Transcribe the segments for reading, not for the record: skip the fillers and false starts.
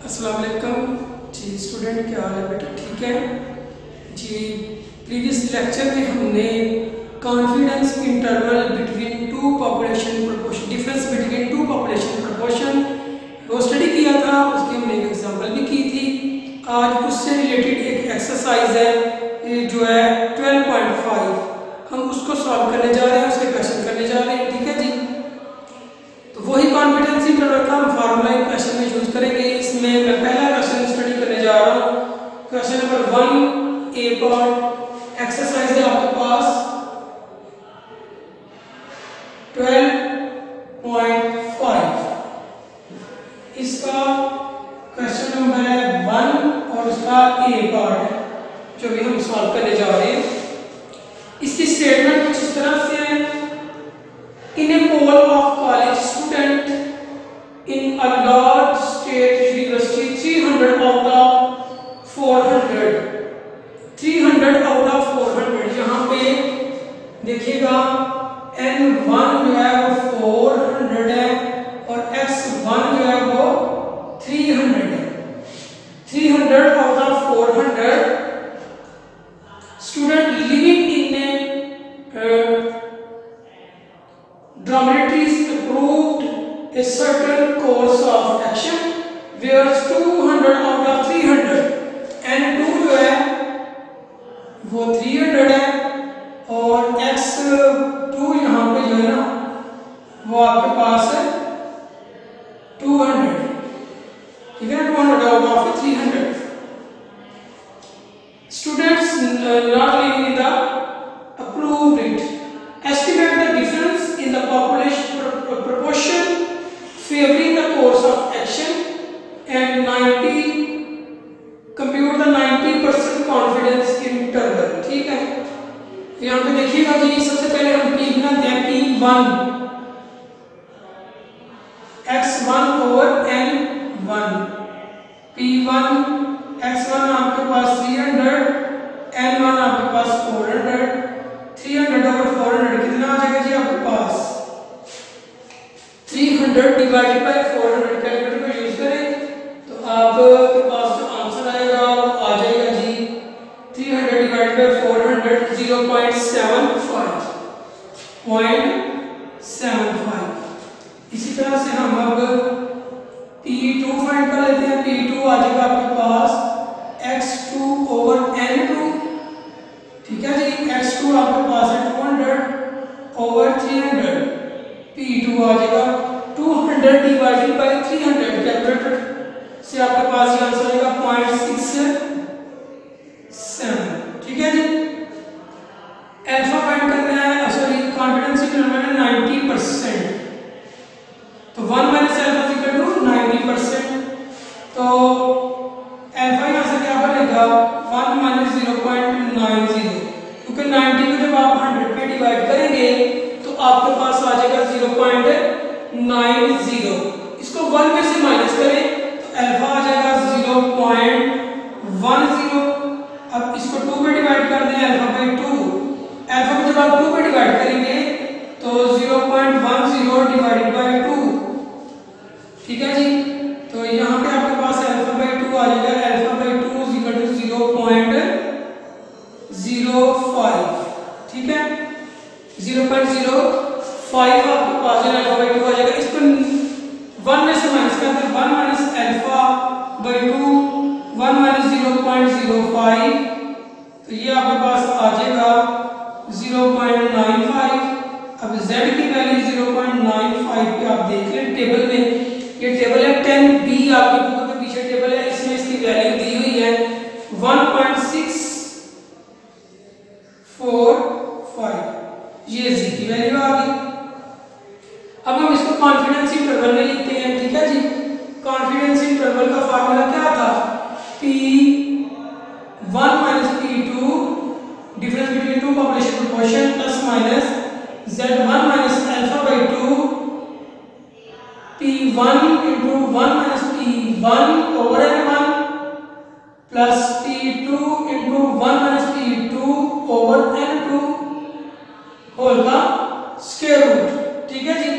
अस्सलाम वालेकुम जी स्टूडेंट, क्या हाल है बेटा? ठीक है जी। प्रीवियस लेक्चर में हमने confidence interval between two population proportion, difference between two population proportion वो स्टडी किया था। उसकी हमने एक एग्जांपल भी की थी। आज उससे रिलेटेड एक एक्सरसाइज है जो है 12.5, हम उसको सॉल्व करने जा रहे हैं, उसके क्वेश्चन करने जा रहे हैं। ठीक है जी। तो वही कॉन्फिडेंस इंटरवल का हम फार्मूला इन क्वेश्चन में यूज करेंगे। इसमें मैं पहला क्वेश्चन स्टडी करने जा रहा हूँ। क्वेश्चन नंबर 1 ए पार्ट एक्सरसाइज है आपके पास 12.5। इसका क्वेश्चन नंबर है 1 और उसका ए पार्ट है जो भी हम सॉल्व करने जा रहे हैं। इसकी स्टेटमेंट कुछ इस तरह से है। In a poll of college student in a large state university, 300 out of 400 यहाँ पे देखिएगा N1 जो है वो 400 है और X1 जो है वो 300 है। 300 out of 400 student living in a dormitories approved a certain course of action where 200 out of 300 and 2 जो है वो 300 है और x2 यहाँ पे जो है ना वो आपके पास है 200। ठीक है, 200 out of 300 students not living in the approved it. Estimate the difference in the population proportion favoring the course of action and 90 compute the 90% confidence interval। ठीक है, यहाँ पे देखिएगा जी। सबसे पहले हम P बनाते हैं P1 x1 over n1। P1 x1 आपके पास 300, n1 आपके पास 400। 300 over 400 कितना आ जाएगा जी आपके पास? 300 डिवाइडेड बाय 400। कैलकुलेटर को यूज करें तो आपके पास जो आंसर आएगा वो आ जाएगा जी 300 डिवाइडेड बाय 400 0.75। इसी तरह से हम अब P2 फाइंड कर लेते हैं। P2 आ जाएगा आपके पास x2 over n2। ठीक है जी, x2 आपके पास है 200 over 300। P2 आ जाएगा 200 डिवाइडेड बाय 300। कैलकुलेटर से आपके पास ये आंसर आएगा 0.67। ठीक है जी। अल्फा फाइंड करना है, सॉरी कॉन्फिडेंस इंटरवल है 90%। तो 1 माइनस अल्फा इक्वल टू 90%। तो अल्फा यहाँ से क्या बनेगा 1 माइनस 0.90, क्योंकि 90 को जब आप 100 पे डिवाइड करेंगे तो आपके पास आ जाएगा 0.90। इसको 1 में से माइनस करें तो अल्फा आ जाएगा 0.10। अब इसको 2 पे डिवाइड कर दें अल्फा बाई 2। अल्फा को जब आप 2 पे डिवाइड करेंगे तो 0.10 डिवाइडेड बाई 2। ठीक है जी। तो यहाँ पे आपके पास अल्फा बाई 2 आ जाएगा। Alpha by 2 is equal to 0.05। ठीक है, 0.05 आपके पास है अल्फा बाई 2 आ जाएगा। इसको 1 में से माइनस कर दें। 1 माइनस अल्फा बाई 2 1 माइनस 0.05, तो ये आपके पास आ जाएगा 0.95। अब z की वैल्यू 0.95 पे आप देख लें टेबल में। ये टेबल है 10B आपकी बुक के पीछे टेबल है, इसमें इसकी वैल्यू दी हुई है 1.645। ये z की वैल्यू आ गई। अब हम इसको कॉन्फिडेंस इंटरवल में लिखते हैं। ठीक है जी। कॉन्फिडेंस इंटरवल का फार्मूला क्या था? P1 minus P2 difference between two population proportion plus minus Z1 minus alpha by 2 P1 into 1 minus P1 over N1 plus P2 into 1 minus P2 over N2 whole का square root. ठीक है जी।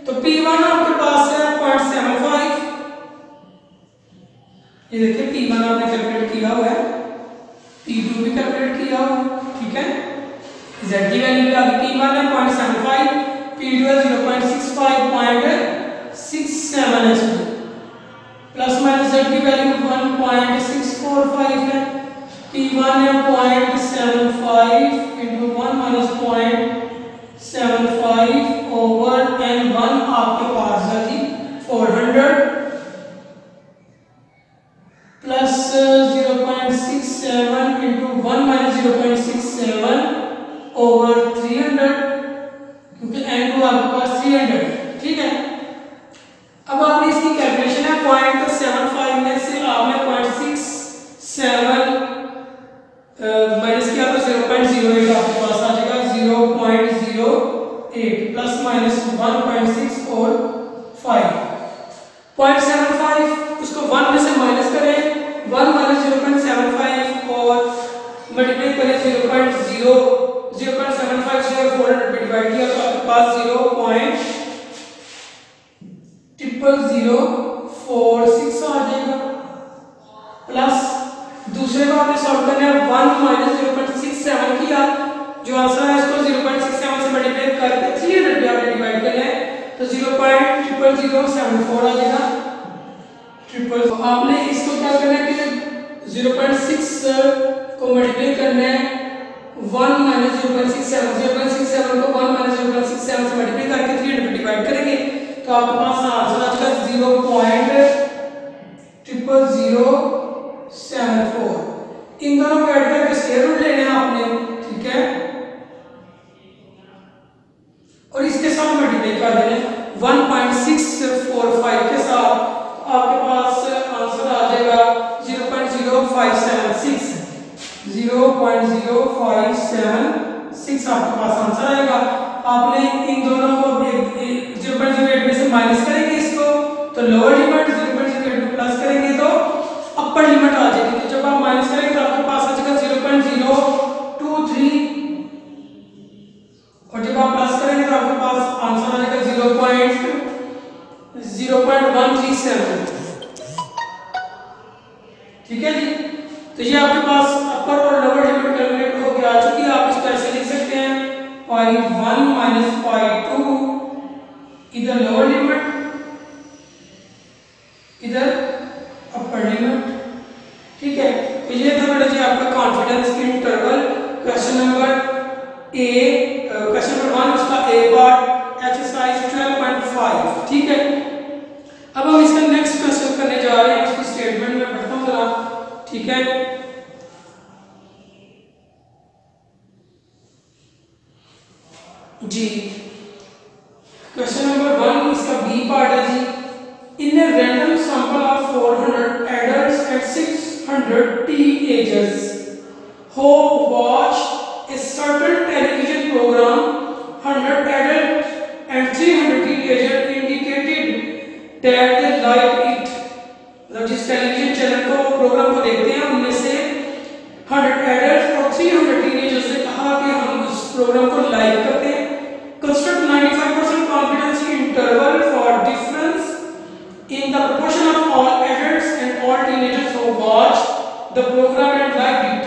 तो P1 आपके पास है 0.75 ये देखिए P1 आपने calculate किया हुआ है, P2 भी कैलकुलेट किया हुआ है, ठीक है। Z की वैल्यू भी आ गई, P1 है 0.75, P2 है 0.65.67 है, प्लस माइनस Z की वैल्यू 1.645 है, P1 है 0.75 इंटू 1 माइनस 0.75 ओवर N1 आपके पास है जी 400 प्लस 0.67 इंटू 1 माइनस 0.67 ओवर 300, क्योंकि N2 आपके पास 300, ठीक है। अब आपने इसकी कैलकुलेशन है 0.75 में से आपने 0.67 माइनस किया तो 0.08 आपके पास आ जाएगा, 0.08 प्लस माइनस 1.645, 0.75 उसको 1 में से माइनस करें, 1 माइनस 0.75 और मल्टीप्लाई करें 0.075 से 400 पे डिवाइड किया तो आपके पास 0.0046 आ जाएगा, प्लस दूसरे को आपने सॉल्व करना है 1 माइनस 0.67 किया, जो आंसर है इसको 0.67 से मल्टीप्लाई करके 300 पे आपने डिवाइड करना है तो 0.0074 आ जाएगा। आपने इसको क्या करना है कि 0.6 को मल्टीप्लाई करना है 1 माइनस 0.67 को 1 माइनस 0.67 से मल्टीप्लाई करके 300 पे डिवाइड करेंगे तो आपके पास आंसर आ जाएगा 0.0074। इन दोनों को ऐड करके स्क्वायर रूट लेना है आपने, ठीक है, और इसके साथ मल्टीप्लाई कर देना 1.645 के साथ, आपके पास आंसर आ जाएगा 0.0576 आपके पास आंसर आएगा। आपने इन दोनों को 0.08 में से माइनस करेंगे इसको तो लोअर लिमिट, 0.08 में प्लस करेंगे तो अपर लिमिट आ जाएगी, तो जब आप माइनस करेंगे तो आपके पास आ जाएगा 0.023 और जब आप प्लस करेंगे तो आपके पास आंसर आ जाएगा 0.137, ठीक है जी। तो ये आपके पास अपर और लोअर लिमिट कैलकुलेट होकर आ चुकी है। आप इसको ऐसे लिख सकते हैं phi1 माइनस phi2, इधर लोअर लिमिट इधर अपर लिमिट, ठीक है। तो ये था बेटा जी आपका कॉन्फिडेंस इंटरवल क्वेश्चन नंबर 1, उसका ए पार्ट एक्सरसाइज 12.5, ठीक है। अब हम इसका नेक्स्ट क्वेश्चन करने जा रहे हैं, उसकी स्टेटमेंट में पढ़ता हूं जरा, ठीक है। जी क्वेश्चन नंबर 1 इसका बी पार्ट है जी। In a random sample of 400 adults and 600 teenagers who watched a certain television program, 100 adults and 300 teenagers indicated that they liked it। मतलब जिस टेलीविजन चैनल को प्रोग्राम को देखते हैं उनमें से 100 एडल्ट्स और 300 टीनेजर्स ने कहा कि हम उस प्रोग्राम को लाइक करते हैं। Construct 95% confidence interval for difference in the proportion of all adults and all teenagers who watched the program and liked it,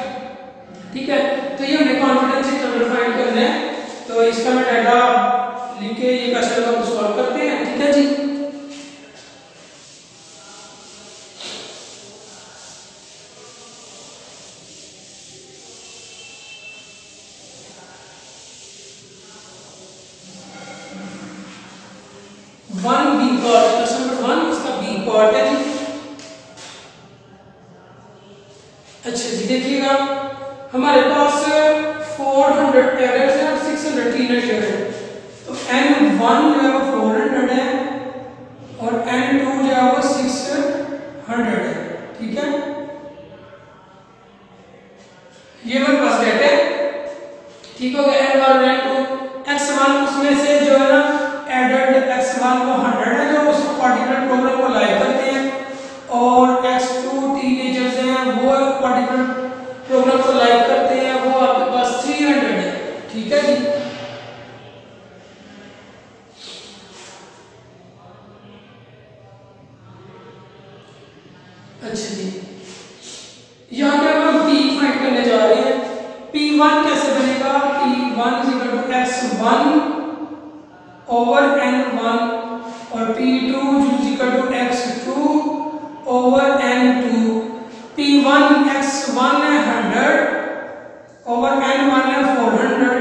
ठीक है। तो ये हमें कॉन्फिडेंस इंटरवल फाइंड करना है, तो इसका मैं डाटा लिख के ये क्वेश्चन को सॉल्व करते हैं, ठीक है जी। क्वेश्चन नंबर 1 इसका बी पार्ट है जी। अच्छा जी देखिएगा, हमारे पास 400 एडल्ट्स हैं और 600 टीनेजर हैं, तो N1 जो है वो 400 है और N2 जो है वो 600 है, ठीक है। ये हमारे पास डेटा है, ठीक हो गया। N1 और N2, X1 उसमें से जो है ना एडल्ट X1 को 100 है जो उस पर्टिकुलर प्रोग्राम को लाइक करते हैं, और X2 टीनेजर्स हैं वो पर्टिकुलर प्रोग्राम को लाइक करते हैं, वो आपके पास 300 है, ठीक है जी। अच्छा जी, यहाँ पे हम P फाइंड करने जा रहे हैं। P1 कैसे बनेगा? P1 is equal to x1 over n1 और P2 is equal to x2 over n2। P1 x1 है 100 ओवर n1 है 400,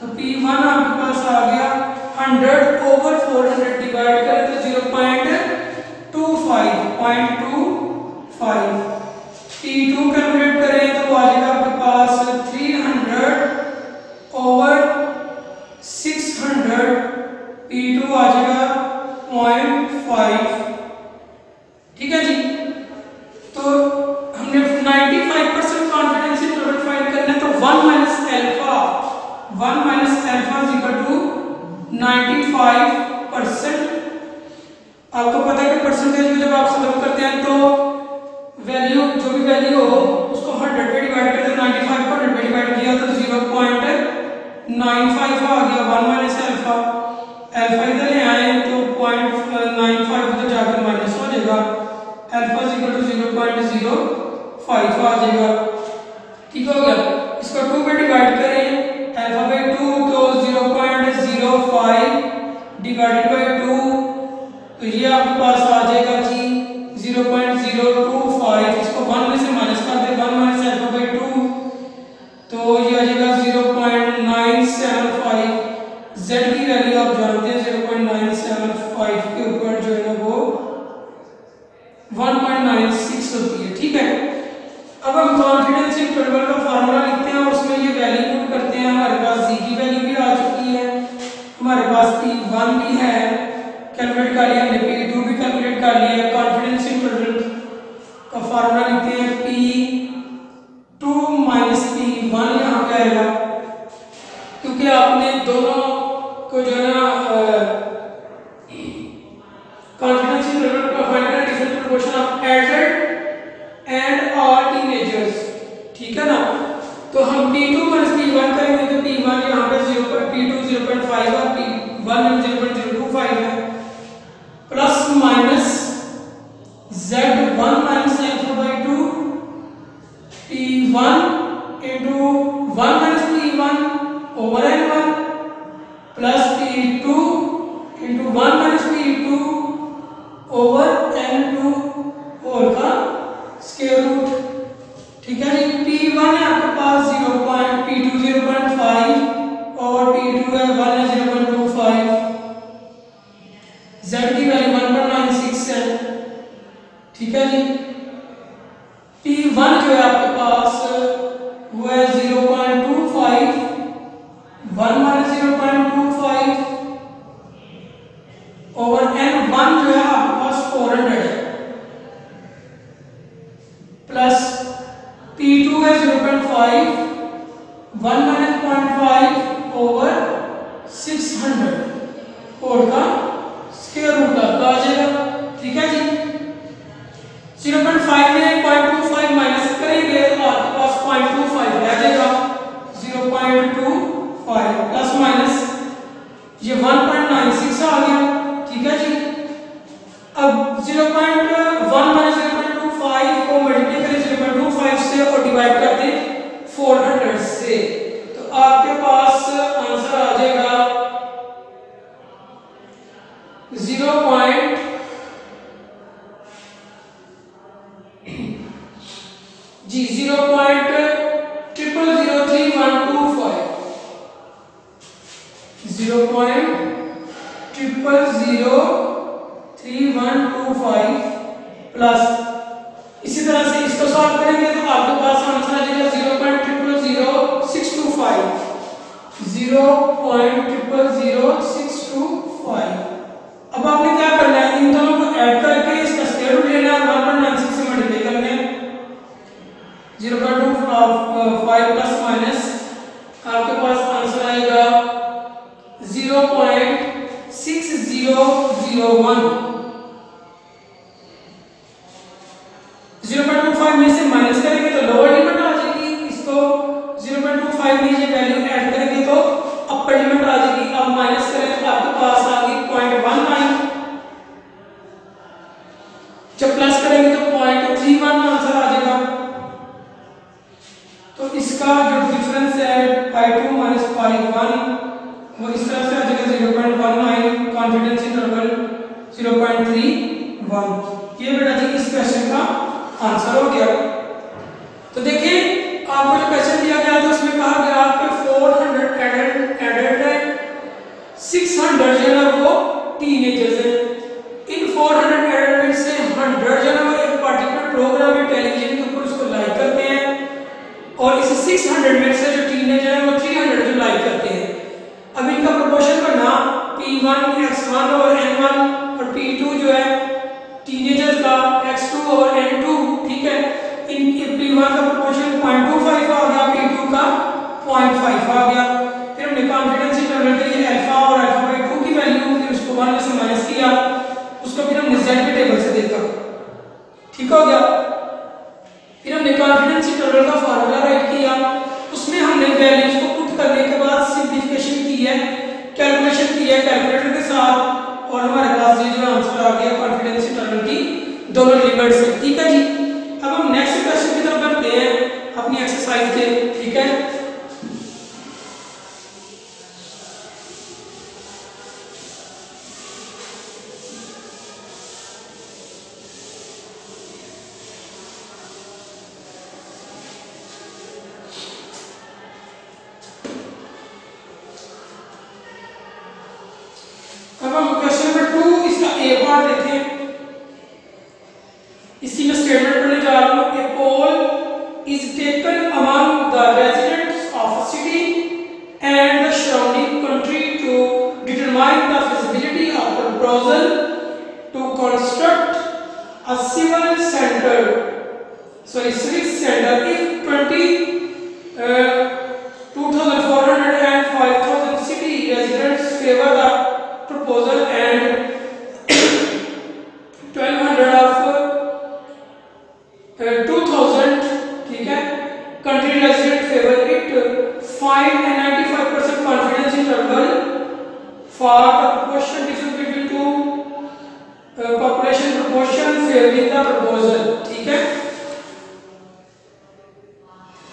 तो P1 आपके पास आ गया 100 ओवर 400, डिवाइड करें तो 0.25। P2 कैलकुलेट करें तो आ जाएगा आपके पास 300 ओवर 600, P2 आ जाएगा 0.5। ठीक है जी, तो हमने 95% कॉन्फिडेंस इंटरवल फाइंड करना है, तो 1 minus alpha is equal to 95%। आपको पता है कि परसेंटेज में जब आप सम करते हैं तो वैल्यू, जो भी वैल्यू हो उसको 100 पे डिवाइड करते हैं। 95 को 100 पे डिवाइड किया तो 0.95 आ गया। 1 माइनस अल्फा इधर ले आए तो 0.95 इधर जाकर माइनस हो जाएगा, अल्फा इज इक्वल टू 0.05 आ जाएगा। ठीक हो गया, इसको 2 पे डिवाइड करें, अल्फा बाई 2 तो 0.05 डिवाइडेड बाई 2, तो ये आपके पास आ जाएगा जी 0.025। इसको 1 में से माइनस कर दे, 1 माइनस अल्फा बाई 2, तो ये आ जाएगा 0.975। z की वैल्यू आप जानते हैं 0.975 के ऊपर जो है ना वो 1.96 होती है। ठीक है, अब हम कॉन्फिडेंस इंटरवल का फार्मूला लिखते हैं और उसमें ये वैल्यू पुट करते हैं। हमारे पास z की वैल्यू भी आ चुकी है, हमारे पास P1 भी है, कैलकुलेट कर लिया हमने, P2 भी कैलकुलेट कर लिया। कॉन्फिडेंस इंटरवल का फार्मूला लिखते हैं, P2 माइनस P1 यहाँ पे आएगा, क्योंकि आपने दोनों को जो है ना कॉन्फिडेंस इंटरवल का फाइंड करना, different proportion of adult and all teenagers. ठीक है ना, तो हम P2 माइनस P1 करेंगे तो P1 यहाँ पे P2 0.5 और P1 0.025 है, plus minus Z1 minus alpha by 2 P1 into 1 minus P1 over n1 plus P2 into 1 minus P2 over n2 whole का स्क्वायर रूट। ठीक है जी, P1 है आपके पास P2 0.5 और P2 है 1 है 0.25, Z की वैल्यू 1.96 है। ठीक है जी, P1 जो है आपके पास वो है 0.25, 1 माइनस 0.25 ओवर n1 जो है आपके पास 400 है, प्लस P2 है 0.5, 1 माइनस 0.5 ओवर 600 होल का स्क्वायर रूट आपका आ जाएगा। ठीक है जी, 0.5 में 0.25 माइनस करेंगे तो आपके पास 0.25 रह जाएगा, 0.25 प्लस माइनस ये 1.96 आ गया। ठीक है जी, अब 0.1 माइनस 0.25 को मल्टीप्लाई करें 0.25 से और डिवाइड कर दें 400 से, तो आपके पास आंसर आ जाएगा 0.0003125। 0.0003125 प्लस, इसी तरह से इसको सॉल्व करेंगे तो आपके पास आंसर आ जाएगा 0.0000625। 0.0000625। अब आपने क्या करना है, इन दोनों को ऐड करके इसका स्क्वायर रूट लेना है, 1.96 से मल्टीप्लाई करना है। 0.25 प्लस माइनस आपके पास आंसर आएगा 0.6001। 0.25 में से माइनस करेंगे तो लोअर लिमिट आ जाएगी, इसको 0.25 में ये वैल्यू ऐड करेंगे तो अपर लिमिट आ जाएगी। अब माइनस करें जब प्लस करेंगे तो 0.31 आंसर आ जाएगा। तो इसका जो डिफरेंस है pi2 माइनस pi1 वो इस तरह से आ जाएगा 0.19, कॉन्फिडेंस इंटरवल 0.31। ये बेटा जी इस क्वेश्चन का आंसर हो गया। तो देखिए आपको जो क्वेश्चन दिया गया था उसमें कहा गया आपके 400 एडल्ट है, 600 जो है वो टीनेजर्स है। इन 400 एडल्ट में से 100 जो है वो एक पर्टिकुलर प्रोग्राम है टेलीविजन के ऊपर उसको लाइक करते हैं, और इस 600 में से जो टीनेजर है वो 300 जो लाइक करते हैं। अब इनका प्रोपोर्शन करना P1 x1 और n1 और P2 जो है टीनेजर्स का x2 और n2, ठीक है। इन P1 का प्रोपोर्शन 0.25 आ गया, P2 का 0.5 आ गया। फिर हमने कॉन्फिडेंस इंटरवल के लिए अल्फा और अल्फा बाई 2 की वैल्यू फिर उसको 1 में से माइनस किया, उसको फिर हमने z के टेबल से देखा, ठीक हो गया। फिर हमने कॉन्फिडेंस इंटरवल का फार्मूला राइट किया, उसमें हमने वैल्यूज को पुट करने के बाद सिंपलीफिकेशन की है, कैलकुलेशन की है कैलकुलेटर के साथ, और हमारे पास ये जो आंसर आ गया कॉन्फिडेंस इंटरवल की दोनों लिमिट्स से, ठीक है जी। अब हम नेक्स्ट क्वेश्चन की तरफ बढ़ते हैं अपनी एक्सरसाइज के, ठीक है। अब हम क्वेश्चन नंबर 2 इसका ए पार्ट देखें। इसी में स्टेटमेंट पढ़ने जा रहा हूं। A poll is taken among the residents of a city and the surrounding country to determine the feasibility of the proposal to construct a civil centre if 2,400 and 5,000 city residents favor the proposal and 1,200 of 2,000, ठीक है, country resident favor it, find a 95% confidence interval for the proportion difference between two population proportion favoring the proposal, ठीक है।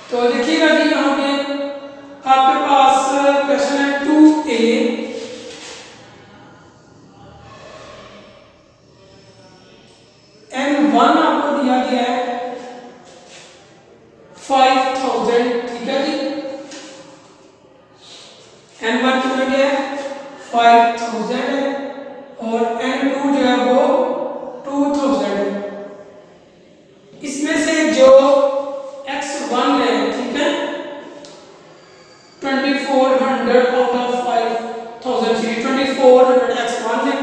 तो देखिएगा जी यहाँ पे आपके पास question है 2A। N1 आपको दिया गया है 5,000, ठीक है जी। N1 कितना गया है 5,000 है, और N2 जो है वो 2,000 है। इसमें से जो x1 है, ठीक है, 2,400 आउट ऑफ 5,000 से 2,400 x1 है,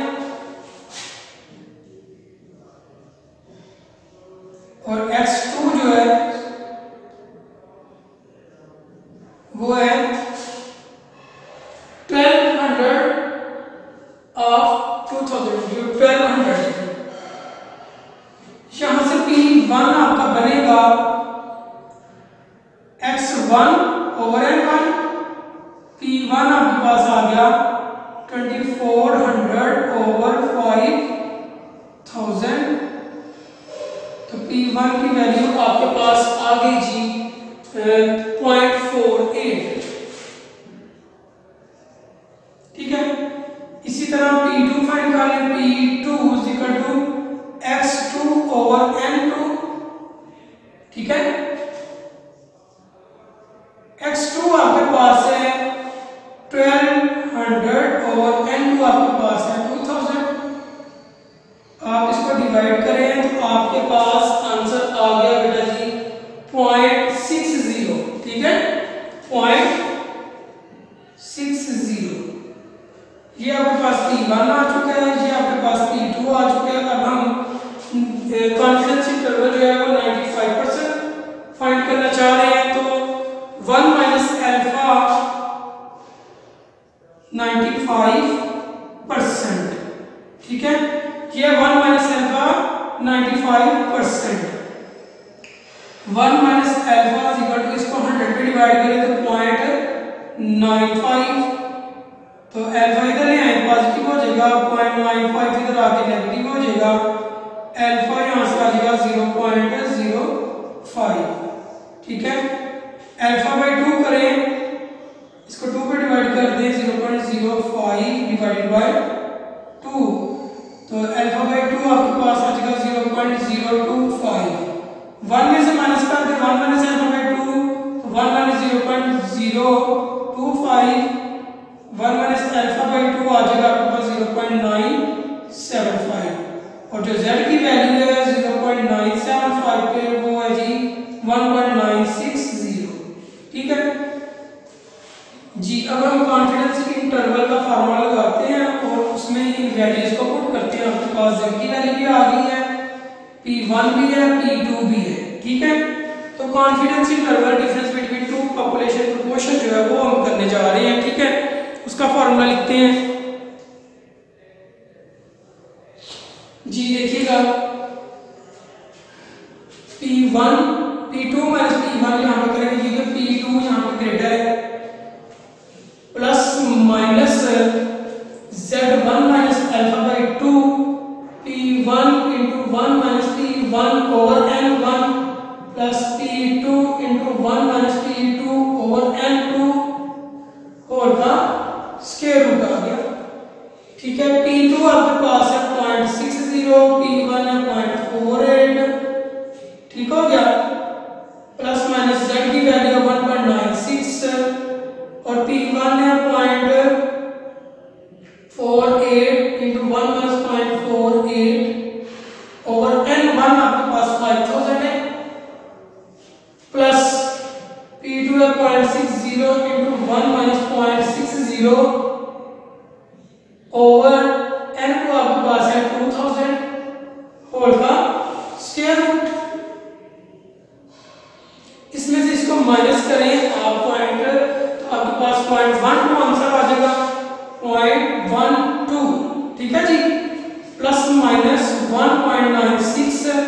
और x2 जो है वो है 1,200 ऑफ 2,000, जो 1,200 है। यहां से P1 आपका बनेगा x1 ओवर n1, P1 आपके पास आ गया 2,400 ओवर 5,000, तो P1 की वैल्यू आपके पास आ गई जी 0.48, ठीक है। इसी तरह P2 फाइंड कर लें, P2 x2 ओवर n2, ठीक है। x2 आपके पास है 1,200 और n2 आपके पास है 2,000। आप इसको डिवाइड करें तो आपके पास आंसर आ गया बेटा जी 0.60, ठीक है, 0.60। ये आपके पास P1 आ चुका है, ये आपके पास P2 आ चुका है। अब हम कॉन्फिडेंस इंटरवल जो है वो 95% फाइंड करना चाह रहे हैं, तो 1 माइनस अल्फा 95%, ठीक है। ये 1 minus alpha 95%, 1 minus alpha equal to इसको 100 पे डिवाइड करें तो 0.95, तो अल्फा इधर ले आए पॉजिटिव हो जाएगा, 0.95 इधर आके नेगेटिव हो जाएगा, अल्फा आंसर आ जाएगा 0.05। ठीक है, अल्फा बाई 2 करें, इसको 2 पे डिवाइड कर दें, 0.05 डिवाइडेड बाय 2, तो अल्फा बाई 2 आपके पास आ जाएगा 0.025। 1 में से माइनस कर दें, 1 माइनस अल्फा बाई 2, तो 1 माइनस 0.025, 1 माइनस अल्फा बाई 2 आ जाएगा आपके पास 0.975, और जो z की वैल्यू है 0.975 पे वो है जी 1.960। ठीक है जी, अब हम कॉन्फिडेंस इंटरवल का फार्मूला लगाते हैं और उसमें इन वैल्यूज को पुट करते हैं। आपके पास z की वैल्यू भी आ गई है, P1 भी है, P2 भी है। ठीक है, तो confidence interval difference between two population proportion जो है वो हम करने जा रहे हैं। ठीक है, उसका फार्मूला लिखते हैं जी। देखिएगा P1 P2 माइनस P1 यहाँ पे करेंगे जी, तो P2 यहाँ पे ग्रेटर है, plus minus Z1 minus alpha by 2, P1 into 1 minus P1 over N1, plus P2 into 1 minus P2 over N2 whole का स्क्वायर रूट आ गया। ठीक है, P2 आपके पास है 0.60, P1 है 0.48। ठीक हो गया, प्लस माइनस z की वैल्यू 1.96 और P1 है 0.48 इंटू 1 माइनस 0.48 ओवर N1 आपके पास 5000 है, प्लस P2 है 0.60 इंटू 1 माइनस 0.60 ओवर N2 आपके पास है 2000 होल का स्क्वायर रूट। इसमें से इसको माइनस करें आप पॉइंट, तो आपके पास 0.12 आंसर आ जाएगा, 0.12। ठीक है जी, प्लस माइनस 1.96।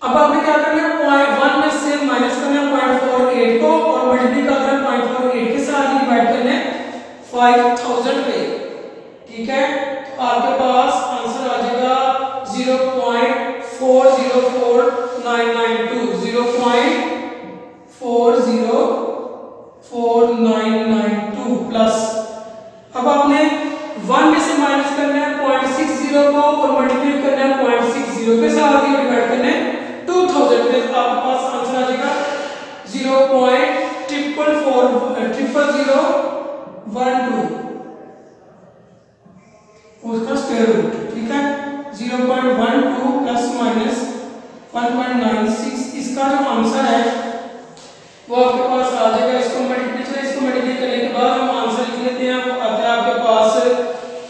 अब आपने क्या करना है, 0.1 में से माइनस करना है 0.48 को और मल्टीप्लाई करना है 0.48 के साथ डिवाइड करना है 5000 पे। ठीक है, तो आपके पास आंसर आ जाएगा 0.404992, 0.404992 प्लस, अब आपने 1 में से माइनस करना है 0.60 को और मल्टीप्लाई करना है 0.60 के साथ ही डिवाइड करना है 2000 पे। आपके पास आंसर आ जाएगा 0.000012 उसका स्क्वायर रूट। ठीक है, 0.12 प्लस माइनस 1.96, इसका जो आंसर है वो आपके पास आ जाएगा। इसको मल्टीप्लाई करने के बाद हम आंसर लिख लेते हैं, वो आता है आपके पास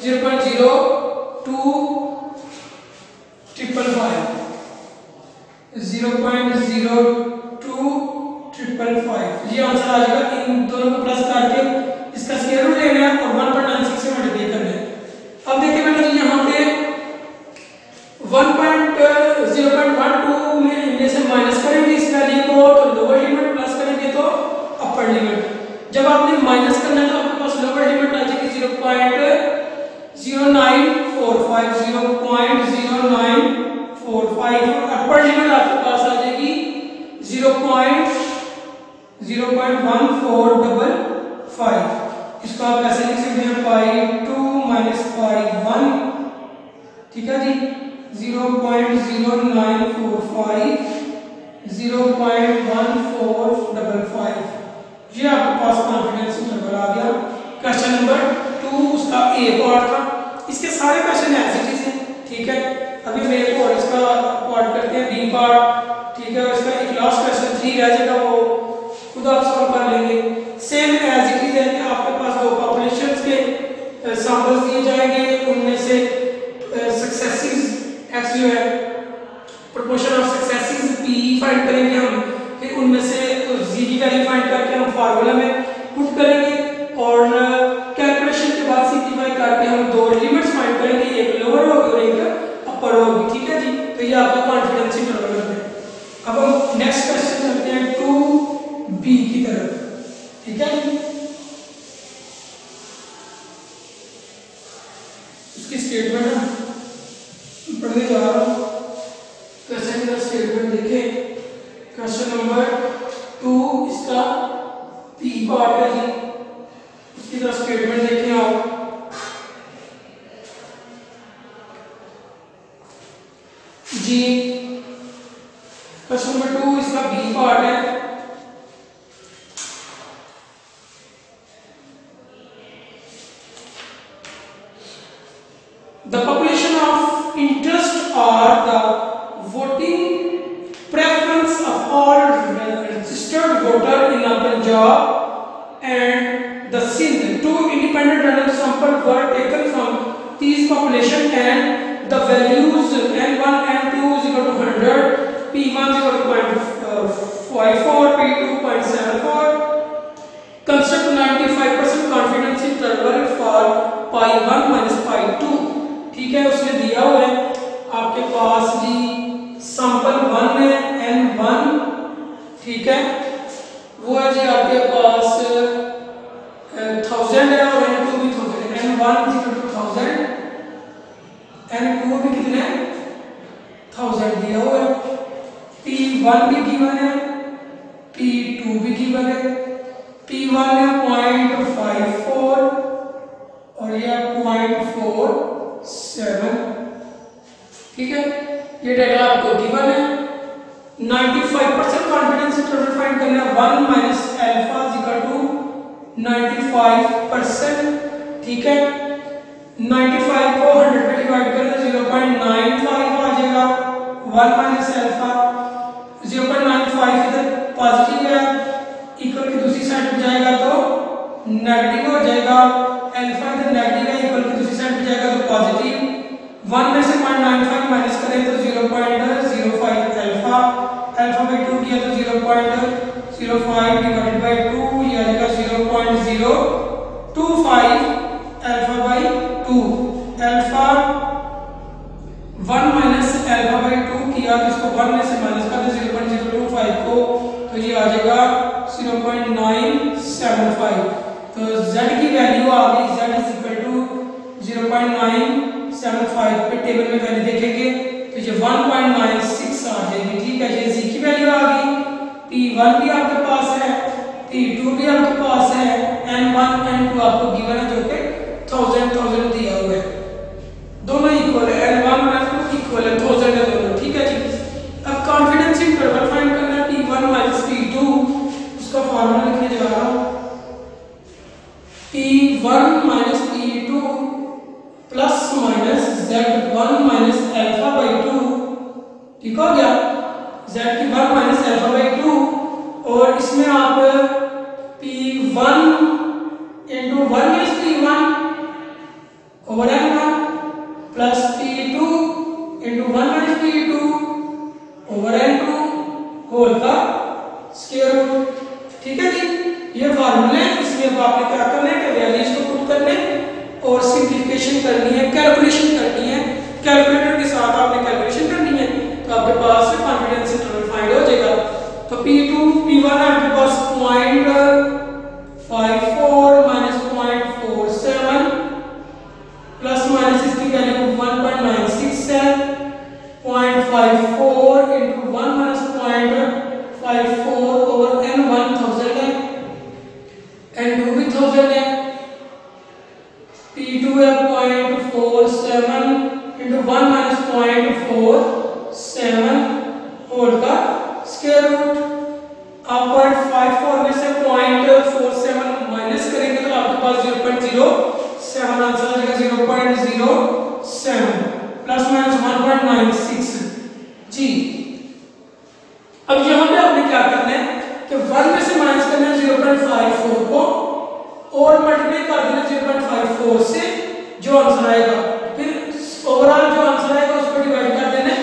0.0255 ये आंसर आ जाएगा। इन दोनों को प्लस करके इसका स्क्वायर रूट लेना है और 1.96 से मल्टीप्लाई करना है। अब देखिए बेटा जी, यहाँ पे 0.12 में इनमें से माइनस करेंगे इस वैल्यू को तो लोअर लिमिट, प्लस करेंगे तो अपर लिमिट। जब आपने माइनस करना है तो आपके पास लोअर लिमिट आ जाएगी 0.0945 और अपर लिमिट आपके पास आ जाएगी 0.1455। इसको आप ऐसे लिख सकते हैं π2 माइनस π1। ठीक है जी, 0.0945 0.1455 ये आपके पास कॉन्फिडेंस इंटरवल आ गया। क्वेश्चन नंबर 2 उसका ए पार्ट था, इसके सारे क्वेश्चन ऐसे ही हैं। ठीक है, अभी हम एक और इसका पार्ट करते हैं, बी पार्ट। ठीक है, इसका एक लास्ट क्वेश्चन 3 रह जाएगा, वो खुद आप सॉल्व कर लेंगे। सेम एज इट इज है कि आपके पास दो पॉपुलेशंस के सैंपल्स दिए जाएंगे, उनमें से सक्सेसिव एक्स जो है proportion of successive P find करेंगे हम, फिर उनमें से जी की वैल्यू फाइंड करके हम फार्मूला में पुट करेंगे और कैलकुलेशन के बाद सिंपलीफाई करके हम दो लिमिट्स फाइंड करेंगे, एक लोअर होगी और एक अपर होगी। ठीक है जी, तो ये आपका कॉन्फिडेंस इंटरवल है। अब हम नेक्स्ट क्वेश्चन चलते हैं 2b की तरफ। ठीक है, उसकी स्टेटमेंट पढ़ने जा रहा हूं। नंबर 2 इसका पी पार्ट है जी। इसकी तरह स्टेटमेंट देखें आप। जी क्वेश्चन नंबर 2 इसका बी पार्ट है। The population of interest or the voting preference of all registered voter in Punjab and the Sindh. Two independent random samples were taken from these population and the values n1 n2 is equal to 100, p1 is equal to 0.54, p2 0.74. Construct 95% confidence interval for pi 1 minus pi 2. ठीक है, उसने दिया हुआ है आपके पास जी sample 1 है n1, ठीक है, वो है जी आपके पास 1000 है और n2 भी 1000 है। n1 1000, n2 भी कितने 1000 दिया हुआ है। p1 भी गिवन है, p2 भी गिवन है। p1 है 0.54 और यह 0.47, ठीक है, ये डाटा आपको गिवन है। 95% कॉन्फिडेंस इंटरवल फाइंड करना है। 1 minus alpha is equal to 95%, ठीक है। 95 को 100 पे डिवाइड करें तो 0.95 आ जाएगा। 1 माइनस अल्फा 0.95 इधर पॉजिटिव है, इक्वल की दूसरी साइड पे जाएगा तो नेगेटिव हो जाएगा। अल्फा इधर नेगेटिव है, इक्वल की दूसरी साइड पे जाएगा तो पॉजिटिव। 1 में से 0.95 माइनस करें तो 0.05 अल्फा, अल्फा बाई 2 किया तो 0.05 डिवाइडेड बाई 2 ये आ जाएगा 0.025 alpha by 2। Alpha 1 minus alpha by 2 किया तो इसको 1 में से माइनस कर दे 0.025 को तो ये आ जाएगा 0.975। तो z की वैल्यू आ गई, z इज इक्वल टू 0.975 पे टेबल में वैल्यू देखेंगे तो ये 1.96 आ जाएगी, ठीक है। ये z की वैल्यू आ गई। p1 भी आपके पास है, p2 भी आपके पास है, n1 n2 आपको गिवन है जो कि 1000 दिया हुआ है। दोनों इक्वल है, n1 n2 इक्वल है, 1000 है दोनों, ठीक है जी। अब कॉन्फिडेंस इंटरवल फाइंड करना है p1 माइनस p2, उसका फार्मूला लिखने जा रहा हूं। p1 minus p2 plus minus z1 minus alpha by 2, ठीक हो गया। z1 माइनस अल्फा बाई 2 और इसमें आप p1 into 1 minus p1 over n1 plus p2 into 1 minus p2 over n2 whole का स्क्वायर रूट, ठीक है जी। ये फार्मूले इसमें अब आपने क्या करना है कि वैल्यूज को पुट करने और सिंप्लीफिकेशन करनी है, कैलकुलेशन करनी है। कैलकुलेटर के साथ आपने कैलकुलेशन करनी है तो आपके पास कॉन्फिडेंस इंटरवल फाइंड हो जाएगा। तो p2 p1 आपके पास 0.54 माइनस 0.47 प्लस माइनस इसकी वैल्यू 1.96 है। 0.54 इंटू 1 माइनस 0.54 ओवर n1 1000 है, n2 भी 1000 है। p2 है 0.47 इंटू 1 माइनस 0.47 होल का स्क्वायर रूट। आप 0.54 में से 0.47 माइनस करेंगे तो आपके पास 0.07 आंसर आ जाएगा। 0.07 प्लस माइनस 1.96 जी। अब यहां पे आपने क्या करना है कि 1 में से माइनस करना है 0.54 को और मल्टीप्लाई कर देना 0.54 से, जो आंसर आएगा फिर ओवरऑल जो आंसर आएगा उसको डिवाइड कर देना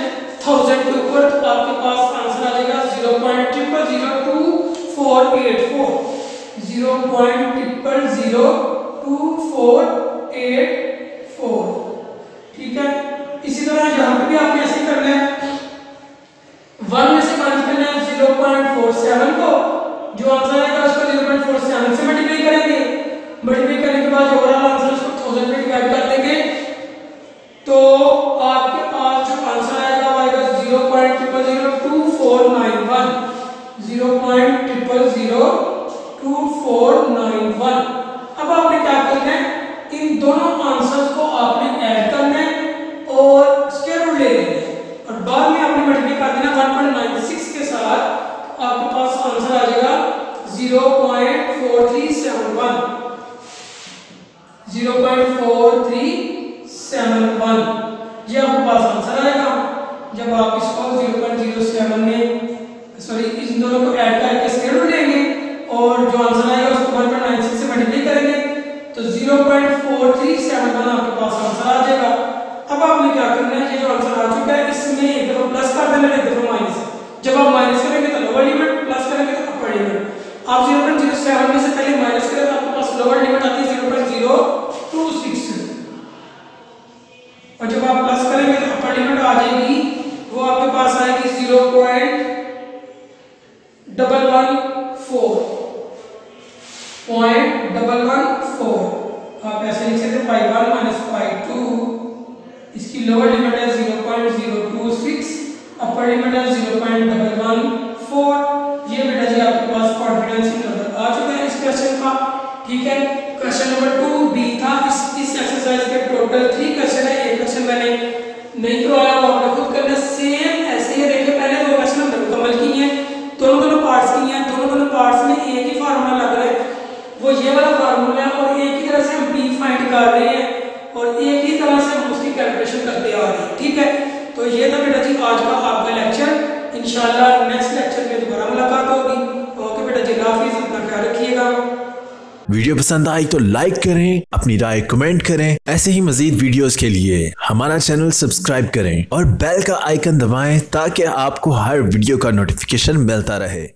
1000 के ऊपर तो आपके पास आंसर आ जाएगा 0.002484 0.002484, ठीक है। इसी तरह यहाँ पे भी आपने ऐसे करना है। 1 में से माइनस करना है 0.47 को, जो आंसर आएगा उसको 0.47 से मल्टीप्लाई करेंगे। मल्टीप्लाई करने के बाद ओवरऑल आंसर उसको 1000 पे डिवाइड कर देंगे तो आपके पास जो आंसर आएगा वो आएगा 0.002491, 0.002491। अब आपने क्या करना है, इन दोनों आंसर्स को आपने ऐड करना है और स्क्वायर रूट ले लेना है और बाद में आपने मल्टीप्लाई कर देना 1.96 के साथ। आपके पास आंसर आ जाएगा 0.4371। 0.4371 ये आपके पास आंसर आएगा। जब आप इसको 0.07 में इन दोनों को ऐड करके स्क्वायर रूट लेंगे और जो आंसर आएगा उसको 1.96 से मल्टीप्लाई करेंगे तो 0.4371 आपके पास आंसर आ जाएगा। अब आपने क्या करना है, ये जो आंसर आ चुका है इसमें एक दफा प्लस कर देना, एक दफा माइनस। जब आप माइनस करेंगे तो लोअर लिमिट, प्लस करेंगे तो अपर लिमिट। आप 0.07 में से पहले माइनस करें तो आपके पास लोअर लिमिट आती है 0.026 और जब आप प्लस करेंगे तो अपर लिमिट आ जाएगी, वो आपके पास आएगी 0.114। आप ऐसे लिख सकते हैं pi1 माइनस pi2। इसकी लोअर लिमिट है 0.026, अपर लिमिट है 0.114। ये बेटा जी आपके पास कॉन्फिडेंस इंटरवल आ चुका है इस क्वेश्चन का। ठीक है, क्वेश्चन नंबर 2B था। इस एक्सरसाइज के टोटल 3 क्वेश्चन है। एक क्वेश्चन मैंने नहीं करवाया, वो आपने खुद करना। सेम ऐसे ही देखिए, पहले 2 क्वेश्चन हमने मुकम्मल किए हैं, दोनों पार्ट्स किए हैं। दोनों पार्ट्स में एक ही फार्मूला लग रहा है, वो ये वाला फार्मूला है और एक ही तरह से हम b फाइंड कर रहे हैं और एक ही तरह से हम उसकी कैलकुलेशन करते आ रहे हैं। ठीक है, तो ये था बेटा जी आज का आपका लेक्चर। इंशाल्लाह नेक्स्ट लेक्चर में दोबारा मुलाकात होगी। ओके बेटा जी, हाफिज़, अपना ख्याल रखिएगा। वीडियो पसंद आई तो लाइक करें, अपनी राय कमेंट करें। ऐसे ही मजीद वीडियोस के लिए हमारा चैनल सब्सक्राइब करें और बेल का आइकन दबाएं ताकि आपको हर वीडियो का नोटिफिकेशन मिलता रहे।